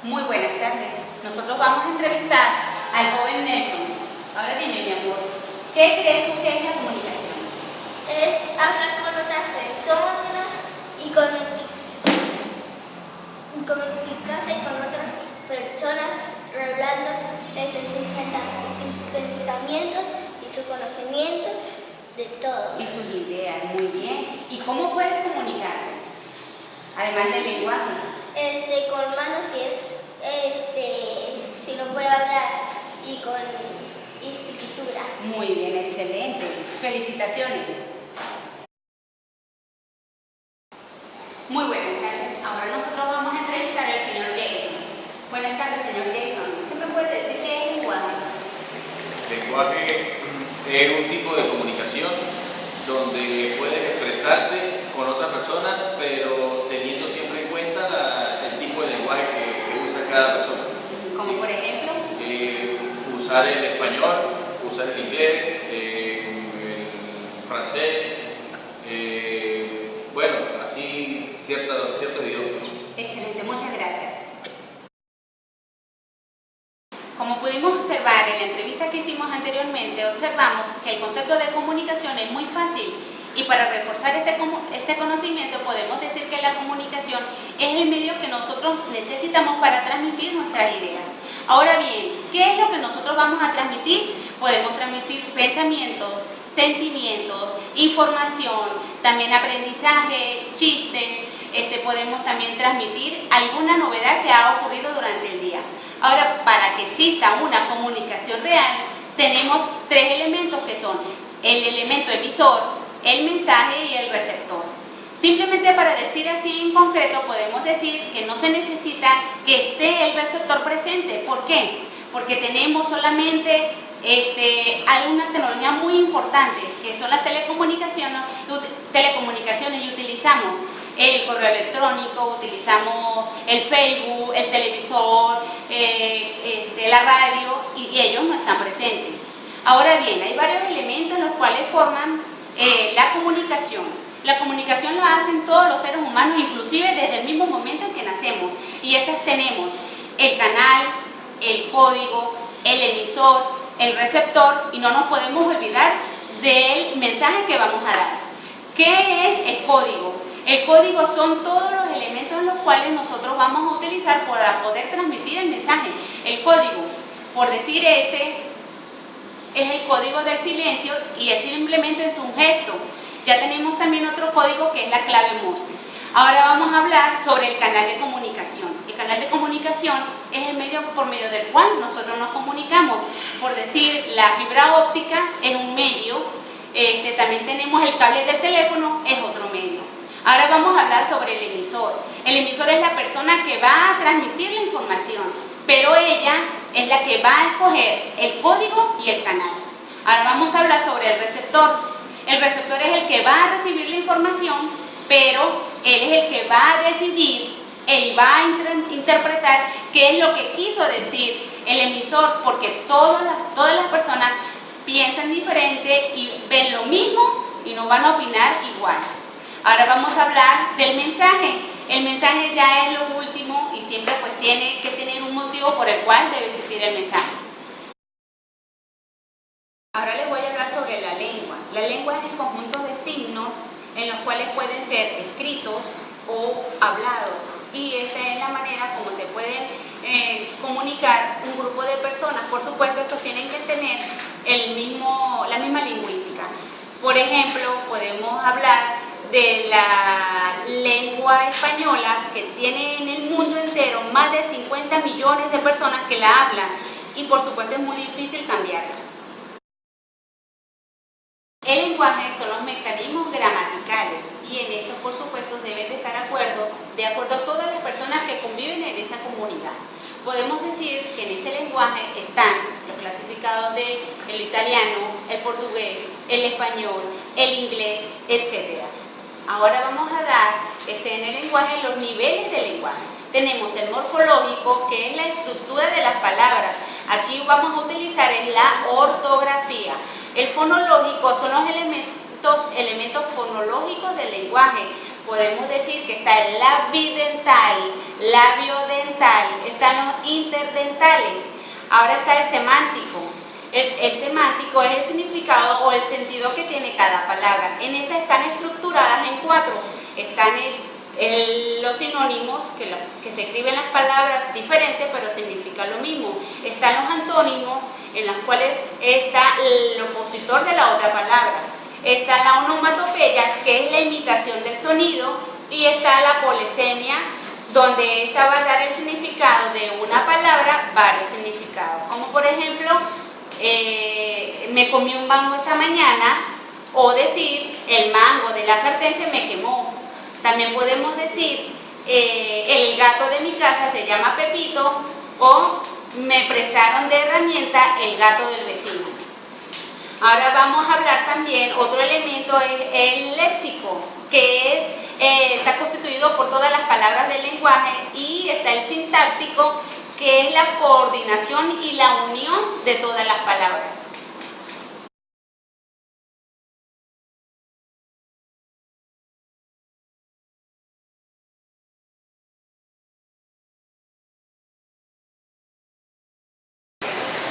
Muy buenas tardes. Nosotros vamos a entrevistar al joven Nelson. Ahora dime, mi amor, ¿qué crees tú que es la comunicación? Es hablar con otras personas y comunicarse con otras personas, hablando entre sus pensamientos y sus conocimientos de todo. Y sus ideas, muy bien. ¿Y cómo puedes comunicarte? Además del lenguaje. Con manos si no puede hablar, y con escritura. Muy bien, excelente. Felicitaciones. Muy buenas tardes. Ahora nosotros vamos a entrevistar al señor Jason. Buenas tardes, señor Jason. ¿Usted me puede decir qué es lenguaje? Lenguaje es un tipo de comunicación donde puedes expresarte con otra persona, pero teniendo siempre en cuenta el tipo de lenguaje que usa cada persona. Como por ejemplo, usar el español, usar el inglés, el francés, bueno, así ciertos idiomas. excelente, muchas gracias. Como pudimos observar en la entrevista que hicimos anteriormente, observamos que el concepto de comunicación es muy fácil y para reforzar este conocimiento podemos decir que la comunicación es el medio que nosotros necesitamos para transmitir nuestras ideas. Ahora bien, ¿qué es lo que nosotros vamos a transmitir? Podemos transmitir pensamientos, sentimientos, información, también aprendizaje, chistes, podemos también transmitir alguna novedad que ha ocurrido durante el día. Ahora, para que exista una comunicación real, tenemos tres elementos que son el elemento emisor, el mensaje y el receptor. Simplemente para decir así en concreto, podemos decir que no se necesita que esté el receptor presente. ¿Por qué? Porque tenemos solamente alguna tecnología muy importante, que son las telecomunicaciones y utilizamos el correo electrónico, utilizamos el Facebook, el televisor, la radio y ellos no están presentes. Ahora bien, hay varios elementos los cuales forman la comunicación. La comunicación la hacen todos los seres humanos, inclusive desde el mismo momento en que nacemos. Y estas tenemos el canal, el código, el emisor, el receptor y no nos podemos olvidar del mensaje que vamos a dar. ¿Qué es el código? El código son todos los elementos en los cuales nosotros vamos a utilizar para poder transmitir el mensaje. El código, por decir es el código del silencio y es simplemente es un gesto. Ya tenemos también otro código que es la clave Morse. Ahora vamos a hablar sobre el canal de comunicación. El canal de comunicación es el medio por medio del cual nosotros nos comunicamos. Por decir, la fibra óptica es un medio, también tenemos el cable del teléfono, es otro medio. Ahora vamos a hablar sobre el emisor. El emisor es la persona que va a transmitir la información, pero ella es la que va a escoger el código y el canal. Ahora vamos a hablar sobre el receptor. El receptor es el que va a recibir la información, pero él es el que va a decidir y va a interpretar qué es lo que quiso decir el emisor, porque todas las personas piensan diferente y ven lo mismo y no van a opinar igual. Ahora vamos a hablar del mensaje. El mensaje ya es lo último y siempre pues tiene que tener un motivo por el cual debe existir el mensaje. Ahora les voy a hablar sobre la lengua. La lengua es el conjunto de signos en los cuales pueden ser escritos o hablados. Y esta es la manera como se puede comunicar un grupo de personas. Por supuesto, estos tienen que tener la misma lingüística. Por ejemplo, podemos hablar de la lengua española, que tiene en el mundo entero más de 50 millones de personas que la hablan. Y por supuesto es muy difícil cambiarla. El lenguaje son los mecanismos gramaticales y en esto por supuesto deben de estar de acuerdo a todas las personas que conviven en esa comunidad. Podemos decir que en este lenguaje están los clasificados de el italiano, el portugués, el español, el inglés, etc. Ahora vamos a dar en el lenguaje los niveles del lenguaje. Tenemos el morfológico, que es la estructura de las palabras. Aquí vamos a utilizar la ortografía. El fonológico son los elementos fonológicos del lenguaje. Podemos decir que está el labidental, labiodental, están los interdentales. Ahora está el semántico. El semántico es el significado o el sentido que tiene cada palabra. En esta están estructuradas en 4. Están los sinónimos, que se escriben las palabras diferentes pero significan lo mismo. Están los antónimos, en los cuales está el opositor de la otra palabra. Está la onomatopeya, que es la imitación del sonido, y está la polisemia, donde esta va a dar el significado de una palabra, varios significados. Como por ejemplo, me comí un mango esta mañana, o decir, el mango de la sartén se me quemó. También podemos decir, el gato de mi casa se llama Pepito, o me prestaron de herramienta el gato del vecino. Ahora vamos a hablar también, otro elemento es el léxico, que está constituido por todas las palabras del lenguaje, y está el sintáctico, que es la coordinación y la unión de todas las palabras.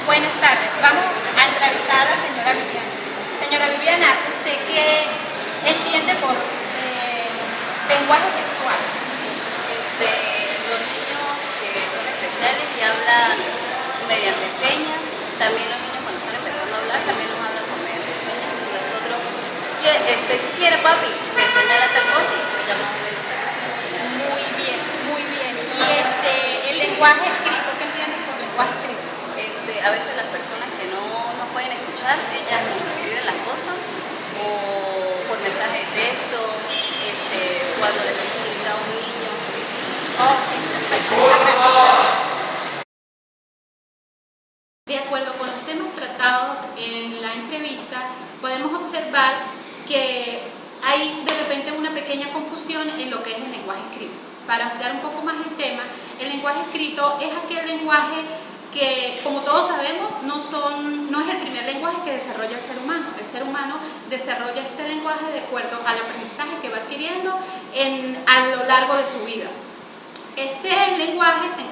Buenas tardes, vamos a entrevistar a la señora Viviana. Señora Viviana, ¿usted qué entiende por lenguaje gestual? Los niños que son especiales y hablan mediante señas, también los niños cuando están empezando a hablar también nos hablan por mediante señas, y nosotros, ¿qué quiere papi? Me señala tal cosa y yo ya más o menos señalo. Muy bien, muy bien. Y el lenguaje escrito, ¿qué entiendes por lenguaje escrito? A veces las personas que no pueden escuchar, ellas nos escriben las cosas o por mensaje de texto, cuando le damos un listado a un niño. Ok, perfecto. Muchas gracias. De acuerdo con los temas tratados en la entrevista, podemos observar que hay de repente una pequeña confusión en lo que es el lenguaje escrito. Para ampliar un poco más el tema, el lenguaje escrito es aquel lenguaje que, como todos sabemos, no es el primer lenguaje que desarrolla el ser humano. El ser humano desarrolla este lenguaje de acuerdo al aprendizaje que va adquiriendo a lo largo de su vida. Este lenguaje se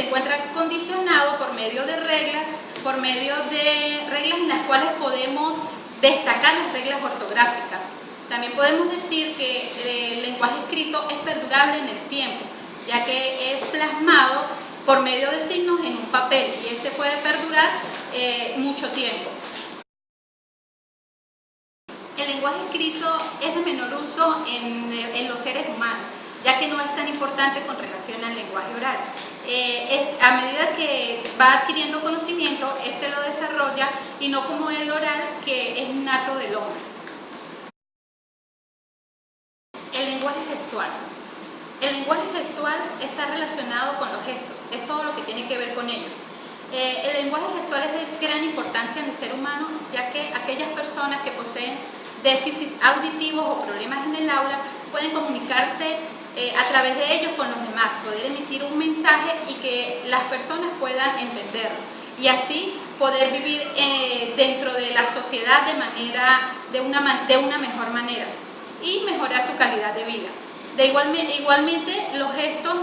encuentra condicionado por medio de reglas en las cuales podemos destacar las reglas ortográficas. También podemos decir que el lenguaje escrito es perdurable en el tiempo, ya que es plasmado por medio de signos en un papel, y este puede perdurar mucho tiempo. El lenguaje escrito es de menor uso en los seres humanos, ya que no es tan importante con relación al lenguaje oral. A medida que va adquiriendo conocimiento, este lo desarrolla, y no como el oral, que es innato del hombre. El lenguaje gestual. El lenguaje gestual está relacionado con los gestos, es todo lo que tiene que ver con ello. El lenguaje gestual es de gran importancia en el ser humano, ya que aquellas personas que poseen déficit auditivos o problemas en el aula pueden comunicarse a través de ellos con los demás, poder emitir un mensaje y que las personas puedan entenderlo, y así poder vivir dentro de la sociedad de una mejor manera y mejorar su calidad de vida. Igualmente, los gestos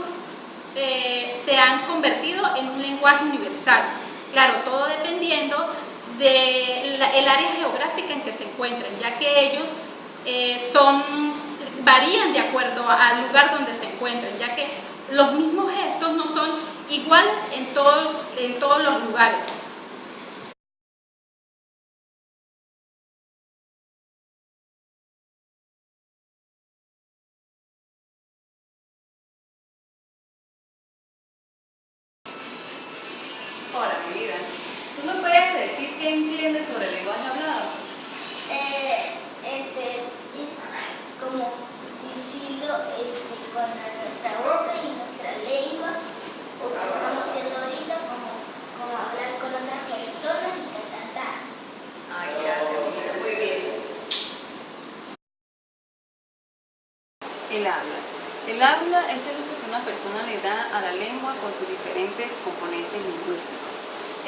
se han convertido en un lenguaje universal. Claro, todo dependiendo del área geográfica en que se encuentren, ya que ellos varían de acuerdo al lugar donde se encuentren, ya que los mismos gestos no son iguales en todos los lugares. Hola, mi vida. ¿Tú me puedes decir qué entiendes sobre el lenguaje hablado? Como decirlo con nuestra boca y nuestra lengua, o que estamos haciendo ahorita, como hablar con otras personas y cantar. Ay, gracias, muy bien. El habla. El habla es el uso que una persona le da a la lengua con sus diferentes componentes lingüísticos.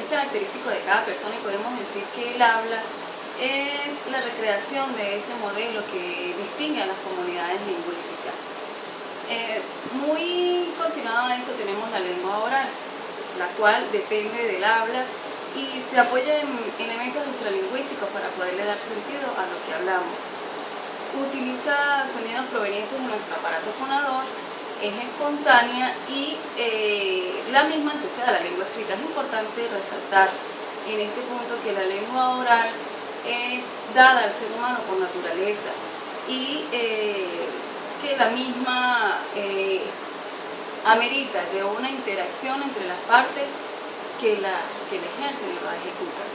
Es característico de cada persona y podemos decir que el habla es la recreación de ese modelo que distingue a las comunidades lingüísticas. Muy continuado a eso tenemos la lengua oral, la cual depende del habla y se apoya en elementos extralingüísticos para poderle dar sentido a lo que hablamos. Utiliza sonidos provenientes de nuestro aparato fonador, es espontánea y la misma antecede a la lengua escrita. Es importante resaltar en este punto que la lengua oral es dada al ser humano por naturaleza y que la misma amerita de una interacción entre las partes que la ejercen y la ejecutan.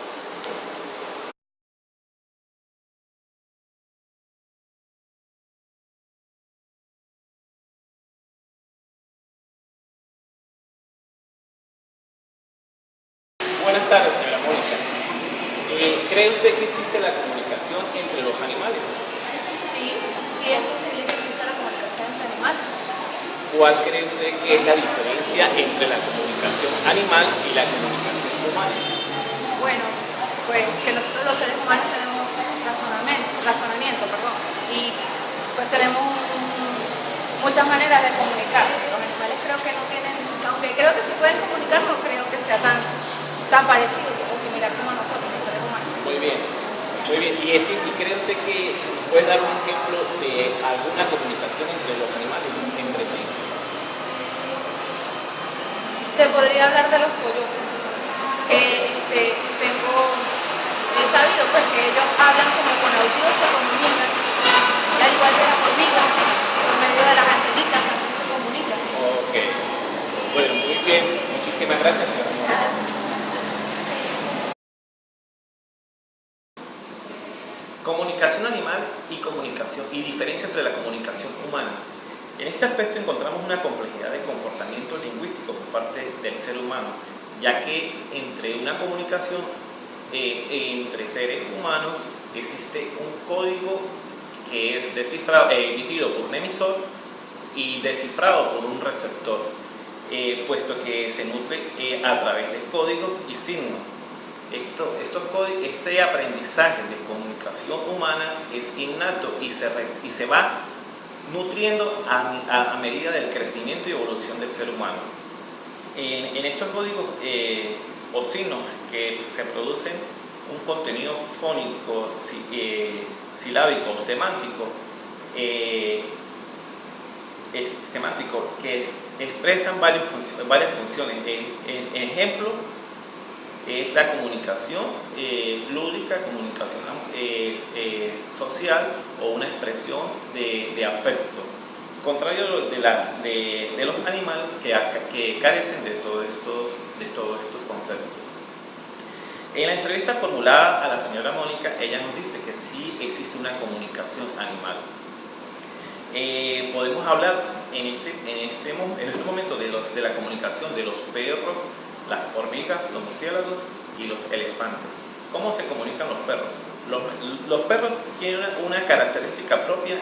Buenas tardes, señora Mónica. ¿Cree usted que existe la comunicación entre los animales? Sí, sí es posible que exista la comunicación entre animales. ¿Cuál cree usted que es la diferencia entre la comunicación animal y la comunicación humana? Bueno, pues que nosotros los seres humanos tenemos razonamiento, y pues tenemos muchas maneras de comunicar. Los animales creo que no tienen, aunque creo que se pueden comunicar, no creo que sea tan parecido o similar como nosotros, los seres humanos. Muy bien, muy bien. ¿Y cree usted que puede dar un ejemplo de alguna comunicación entre los animales, entre sí? Te podría hablar de los coyotes, que he sabido pues que ellos hablan como con aullidos, se comunican, y al igual que las hormigas, por medio de las antenitas también se comunican. Ok, bueno, muy bien, muchísimas gracias, señora Mónica. Comunicación animal y diferencia entre la comunicación humana. En este aspecto encontramos una complejidad de comportamiento lingüístico por parte del ser humano, ya que entre una comunicación entre seres humanos existe un código que es descifrado, emitido por un emisor y descifrado por un receptor, puesto que se nutre a través de códigos y signos. Este aprendizaje de comunicación humana es innato y se va nutriendo a medida del crecimiento y evolución del ser humano. En estos códigos o signos que se producen un contenido fónico, silábico, semántico que expresan varias funciones. Ejemplo es la comunicación lúdica, comunicación social o una expresión de afecto, contrario de los animales que carecen de todos estos conceptos. En la entrevista formulada a la señora Mónica, ella nos dice que sí existe una comunicación animal. Podemos hablar en este momento de la comunicación de los perros, las hormigas, los murciélagos y los elefantes. ¿Cómo se comunican los perros? Los perros tienen una característica propia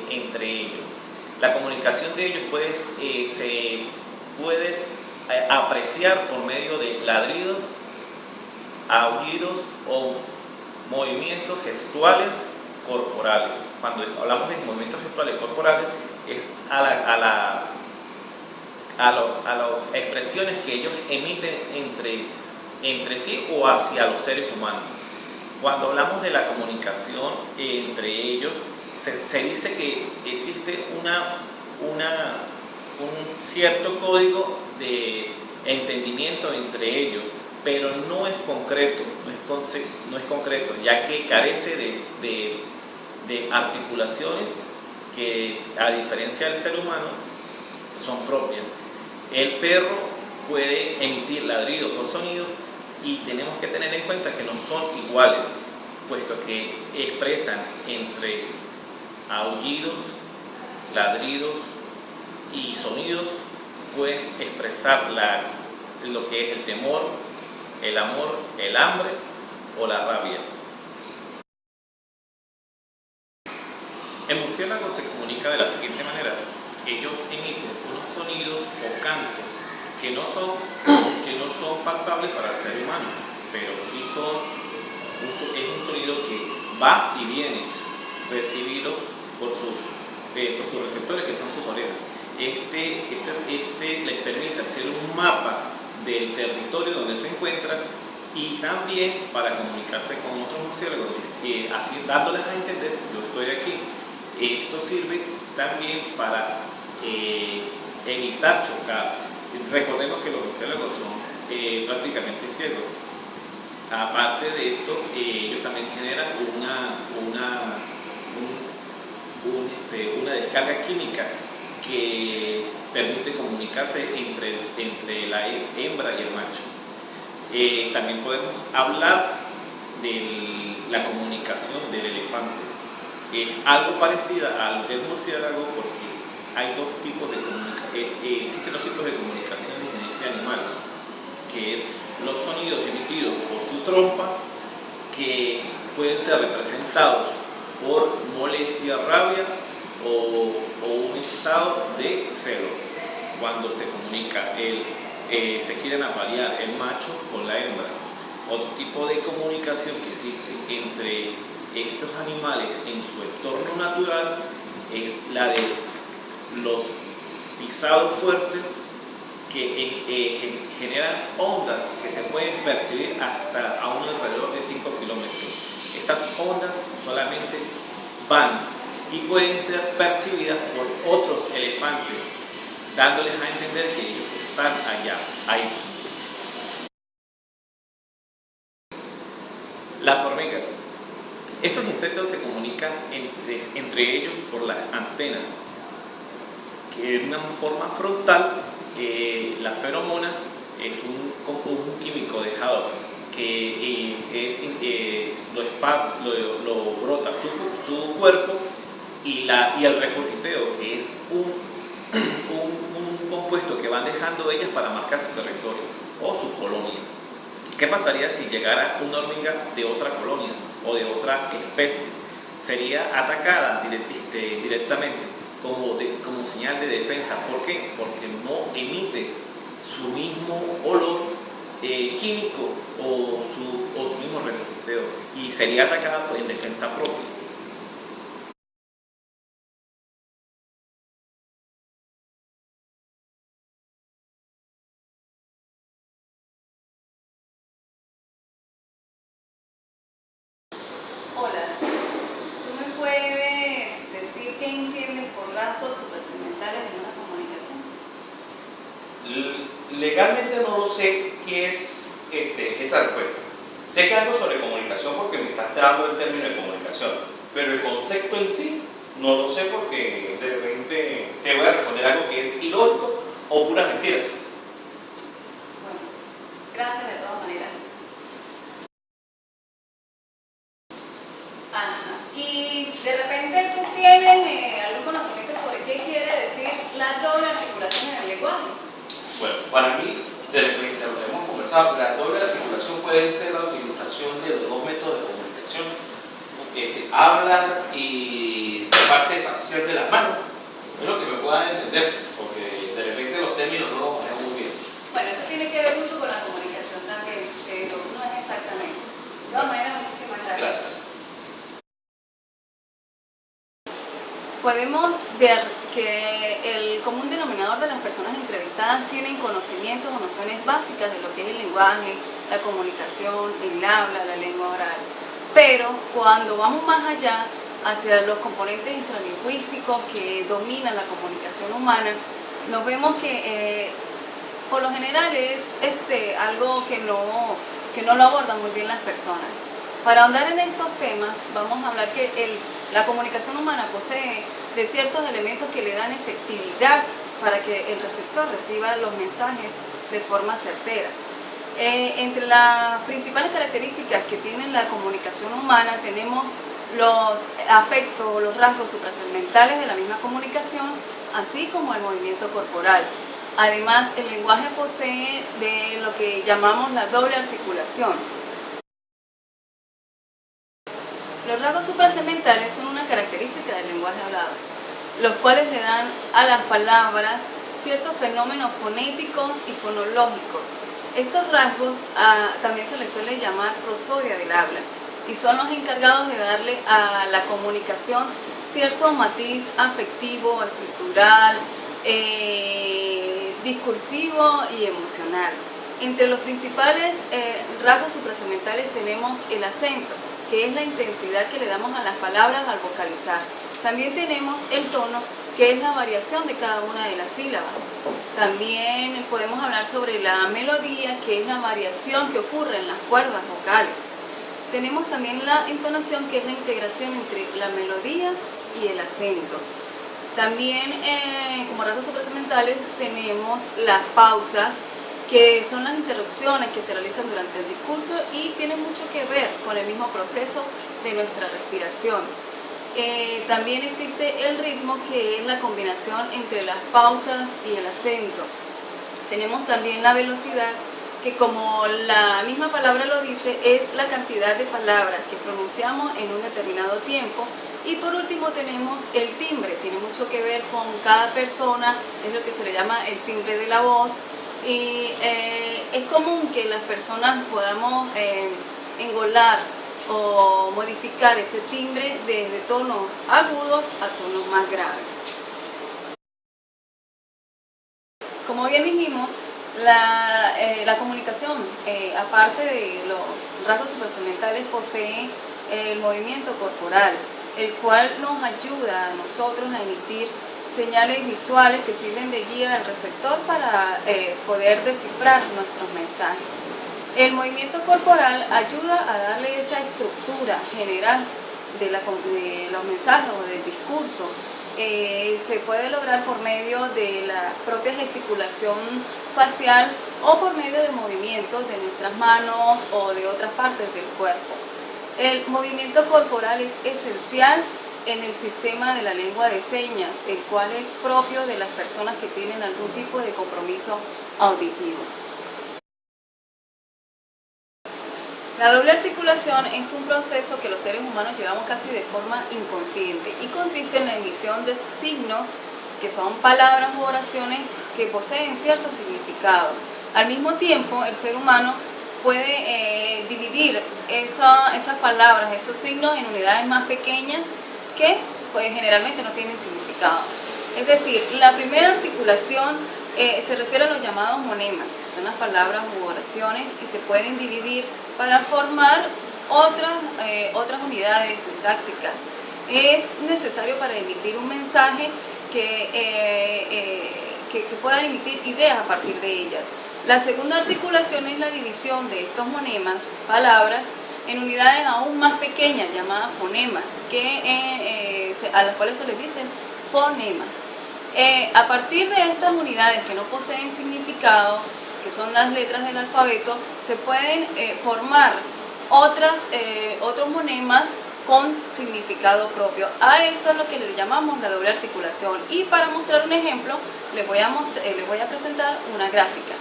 entre ellos. La comunicación de ellos se puede apreciar por medio de ladridos, aullidos o movimientos gestuales corporales. Cuando hablamos de movimientos gestuales corporales es a las expresiones que ellos emiten entre sí o hacia los seres humanos. Cuando hablamos de la comunicación entre ellos, se dice que existe un cierto código de entendimiento entre ellos, pero no es concreto, ya que carece de articulaciones que, a diferencia del ser humano, son propias. El perro puede emitir ladridos o sonidos y tenemos que tener en cuenta que no son iguales, puesto que expresan entre aullidos, ladridos y sonidos, pueden expresar lo que es el temor, el amor, el hambre o la rabia. El murciélago se comunica de la siguiente manera. Ellos emiten unos sonidos o cantos que no son palpables para el ser humano, pero sí son es un sonido que va y viene, percibido por sus receptores, que son sus orejas. Les permite hacer un mapa del territorio donde se encuentran y también para comunicarse con otros murciélagos, así dándoles a entender, yo estoy aquí. Esto sirve también para evitar chocar. Recordemos que los murciélagos son prácticamente ciegos. Aparte de esto, ellos también generan una descarga química que permite comunicarse entre la hembra y el macho. También podemos hablar de la comunicación del elefante. Es algo parecida al del murciélago porque hay dos tipos de comunicación. Existen dos tipos de comunicaciones en este animal, que es los sonidos emitidos por su trompa, que pueden ser representados por molestia, rabia o un estado de celo. Cuando se comunica, se quieren aparear el macho con la hembra. Otro tipo de comunicación que existe entre estos animales en su entorno natural es la de los pisados fuertes que generan ondas que se pueden percibir hasta a un alrededor de 5 kilómetros. Estas ondas solamente van y pueden ser percibidas por otros elefantes, dándoles a entender que ellos están ahí. Las hormigas. Estos insectos se comunican entre ellos por las antenas, que de una forma frontal. Las feromonas es un químico dejado que lo brota su cuerpo, y el regurgiteo, que es un compuesto que van dejando ellas para marcar su territorio o su colonia. ¿Qué pasaría si llegara una hormiga de otra colonia o de otra especie? Sería atacada directamente como señal de defensa. ¿Por qué? Porque no emite su mismo olor químico o su mismo regurgiteo, y sería atacada en defensa propia. Hola, ¿tú me puedes decir qué entiendes por rasgos suprasegmentales en una comunicación? Legalmente no lo sé qué es esa respuesta. Sé que es algo sobre comunicación porque me estás dando el término de comunicación, pero el concepto en sí no lo sé porque de repente te voy a responder algo que es ilógico o puras mentiras. Bueno, gracias de todas maneras. Ajá. Y de repente tú tienes algún conocimiento sobre qué quiere decir la doble articulación en el lenguaje. Bueno, para mí, de la experiencia, lo que hemos conversado, la doble articulación puede ser la utilización de los dos métodos de comunicación, hablar y parte facial de las manos. Es lo que me puedan entender, porque de repente los términos no los manejo muy bien. Bueno, eso tiene que ver mucho con la comunicación también, pero no es exactamente. De todas maneras, muchísimas gracias. Gracias. Podemos ver que el común denominador de las personas entrevistadas tienen conocimientos o nociones básicas de lo que es el lenguaje, la comunicación, el habla, la lengua oral. Pero cuando vamos más allá, hacia los componentes extralingüísticos que dominan la comunicación humana, nos vemos que por lo general es algo que no lo abordan muy bien las personas. Para ahondar en estos temas, vamos a hablar que la comunicación humana posee de ciertos elementos que le dan efectividad para que el receptor reciba los mensajes de forma certera. Entre las principales características que tiene la comunicación humana tenemos los aspectos, los rasgos suprasegmentales de la misma comunicación, así como el movimiento corporal. Además, el lenguaje posee de lo que llamamos la doble articulación. Los rasgos suprasegmentales son una característica del lenguaje hablado, los cuales le dan a las palabras ciertos fenómenos fonéticos y fonológicos. Estos rasgos también se les suele llamar prosodia del habla. y son los encargados de darle a la comunicación cierto matiz afectivo, estructural, discursivo y emocional. Entre los principales rasgos suprasementales tenemos el acento, que es la intensidad que le damos a las palabras al vocalizar. También tenemos el tono, que es la variación de cada una de las sílabas. También podemos hablar sobre la melodía, que es la variación que ocurre en las cuerdas vocales. Tenemos también la entonación, que es la integración entre la melodía y el acento. También como rasgos suprasementales tenemos las pausas, que son las interrupciones que se realizan durante el discurso y tienen mucho que ver con el mismo proceso de nuestra respiración. También existe el ritmo, que es la combinación entre las pausas y el acento. Tenemos también la velocidad, que como la misma palabra lo dice, es la cantidad de palabras que pronunciamos en un determinado tiempo. Y por último tenemos el timbre, tiene mucho que ver con cada persona, es lo que se le llama el timbre de la voz. Y es común que las personas podamos engolar o modificar ese timbre desde tonos agudos a tonos más graves. Como bien dijimos, la comunicación, aparte de los rasgos suprasementales, posee el movimiento corporal, el cual nos ayuda a nosotros a emitir señales visuales que sirven de guía al receptor para poder descifrar nuestros mensajes. El movimiento corporal ayuda a darle esa estructura general de los mensajes o del discurso. Se puede lograr por medio de la propia gesticulación facial o por medio de movimientos de nuestras manos o de otras partes del cuerpo. El movimiento corporal es esencial en el sistema de la lengua de señas, el cual es propio de las personas que tienen algún tipo de compromiso auditivo. La doble articulación es un proceso que los seres humanos llevamos casi de forma inconsciente y consiste en la emisión de signos que son palabras u oraciones que poseen cierto significado. Al mismo tiempo, el ser humano puede dividir esas palabras, esos signos en unidades más pequeñas que pues, generalmente no tienen significado. Es decir, la primera articulación se refiere a los llamados monemas, que son las palabras u oraciones y se pueden dividir para formar otras unidades sintácticas. Es necesario para emitir un mensaje que se puedan emitir ideas a partir de ellas. La segunda articulación es la división de estos monemas, palabras, en unidades aún más pequeñas llamadas fonemas, a las cuales se les dicen fonemas. A partir de estas unidades que no poseen significado, que son las letras del alfabeto, se pueden formar otros monemas con significado propio. A esto es lo que le llamamos la doble articulación. Y para mostrar un ejemplo, les voy a presentar una gráfica.